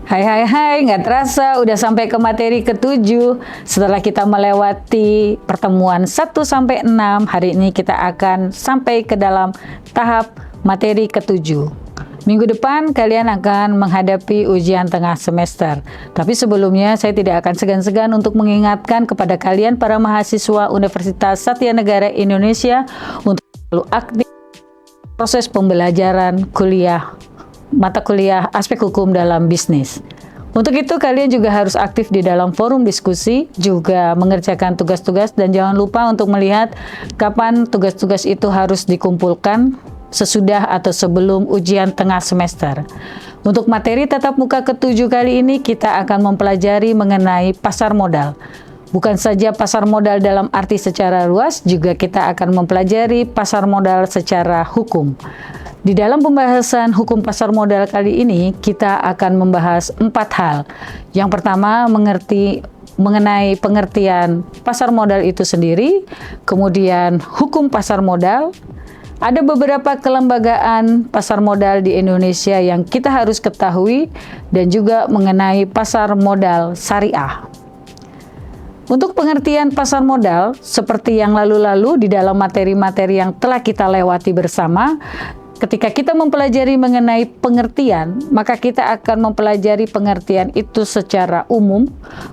Hai, nggak terasa udah sampai ke materi ke-7. Setelah kita melewati pertemuan 1-6, hari ini kita akan sampai ke dalam tahap materi ke-7. Minggu depan kalian akan menghadapi ujian tengah semester. Tapi sebelumnya saya tidak akan segan-segan untuk mengingatkan kepada kalian para mahasiswa Universitas Satya Negara Indonesia untuk selalu aktif proses pembelajaran mata kuliah aspek hukum dalam bisnis. Untuk itu kalian juga harus aktif di dalam forum diskusi, juga mengerjakan tugas-tugas, dan jangan lupa untuk melihat kapan tugas-tugas itu harus dikumpulkan, sesudah atau sebelum ujian tengah semester. Untuk materi tatap muka ke-7 kali ini kita akan mempelajari mengenai pasar modal. Bukan saja pasar modal dalam arti secara luas, juga kita akan mempelajari pasar modal secara hukum. Di dalam pembahasan hukum pasar modal kali ini, kita akan membahas 4 hal. Yang pertama, mengenai pengertian pasar modal itu sendiri, kemudian hukum pasar modal. Ada beberapa kelembagaan pasar modal di Indonesia yang kita harus ketahui, dan juga mengenai pasar modal syariah. Untuk pengertian pasar modal, seperti yang lalu-lalu di dalam materi-materi yang telah kita lewati bersama, ketika kita mempelajari mengenai pengertian, maka kita akan mempelajari pengertian itu secara umum,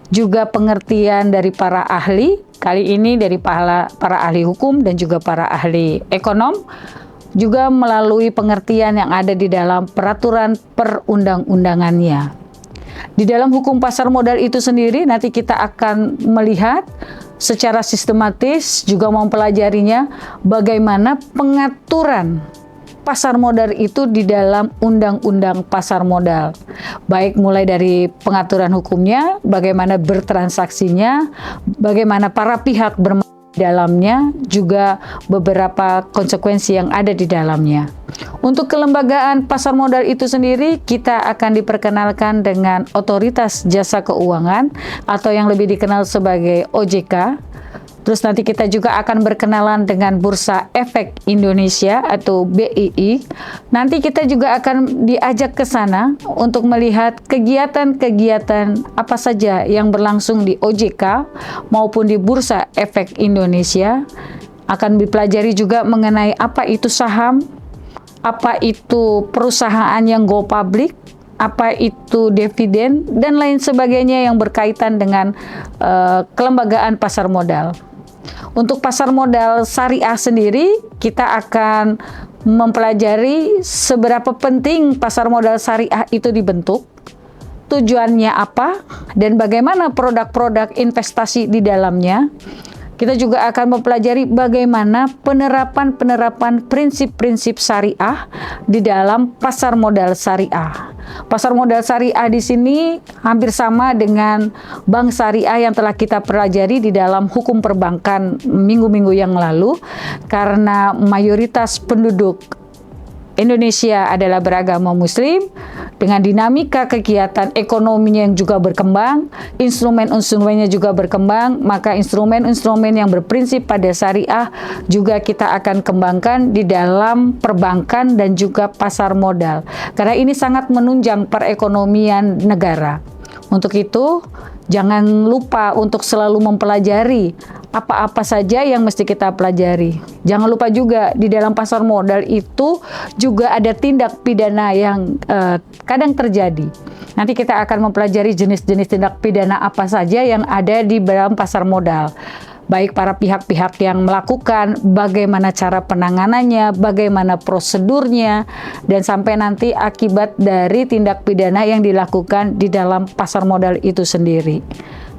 juga pengertian dari para ahli, kali ini dari para ahli hukum dan juga para ahli ekonom, juga melalui pengertian yang ada di dalam peraturan perundang-undangannya. Di dalam hukum pasar modal itu sendiri, nanti kita akan melihat secara sistematis, juga mempelajarinya bagaimana pengaturan pasar modal itu di dalam undang-undang pasar modal. Baik mulai dari pengaturan hukumnya, bagaimana bertransaksinya, bagaimana para pihak bermain di dalamnya, juga beberapa konsekuensi yang ada di dalamnya. Untuk kelembagaan pasar modal itu sendiri, kita akan diperkenalkan dengan Otoritas Jasa Keuangan atau yang lebih dikenal sebagai OJK. Terus nanti kita juga akan berkenalan dengan Bursa Efek Indonesia atau BII. Nanti kita juga akan diajak ke sana untuk melihat kegiatan-kegiatan apa saja yang berlangsung di OJK maupun di Bursa Efek Indonesia. Akan dipelajari juga mengenai apa itu saham, apa itu perusahaan yang go public, apa itu dividen, dan lain sebagainya yang berkaitan dengan kelembagaan pasar modal. Untuk pasar modal syariah sendiri, kita akan mempelajari seberapa penting pasar modal syariah itu dibentuk, tujuannya apa, dan bagaimana produk-produk investasi di dalamnya. Kita juga akan mempelajari bagaimana penerapan prinsip-prinsip syariah di dalam pasar modal syariah. Pasar modal syariah di sini hampir sama dengan bank syariah yang telah kita pelajari di dalam hukum perbankan minggu-minggu yang lalu, karena mayoritas penduduk Indonesia adalah beragama Muslim, dengan dinamika kegiatan ekonominya yang juga berkembang, instrumen-instrumennya juga berkembang, maka instrumen-instrumen yang berprinsip pada syariah juga kita akan kembangkan di dalam perbankan dan juga pasar modal. Karena ini sangat menunjang perekonomian negara. Untuk itu, jangan lupa untuk selalu mempelajari apa-apa saja yang mesti kita pelajari. Jangan lupa juga di dalam pasar modal itu juga ada tindak pidana yang kadang terjadi. Nanti kita akan mempelajari jenis-jenis tindak pidana apa saja yang ada di dalam pasar modal. Baik para pihak-pihak yang melakukan, bagaimana cara penanganannya, bagaimana prosedurnya, dan sampai nanti akibat dari tindak pidana yang dilakukan di dalam pasar modal itu sendiri.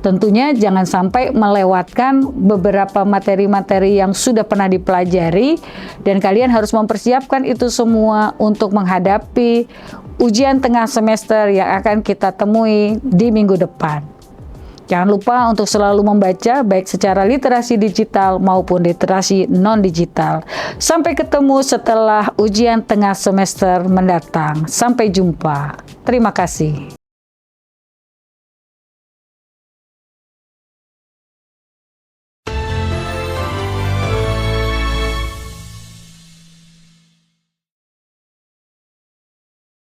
Tentunya jangan sampai melewatkan beberapa materi-materi yang sudah pernah dipelajari, dan kalian harus mempersiapkan itu semua untuk menghadapi ujian tengah semester yang akan kita temui di minggu depan. Jangan lupa untuk selalu membaca baik secara literasi digital maupun literasi non-digital. Sampai ketemu setelah ujian tengah semester mendatang. Sampai jumpa. Terima kasih.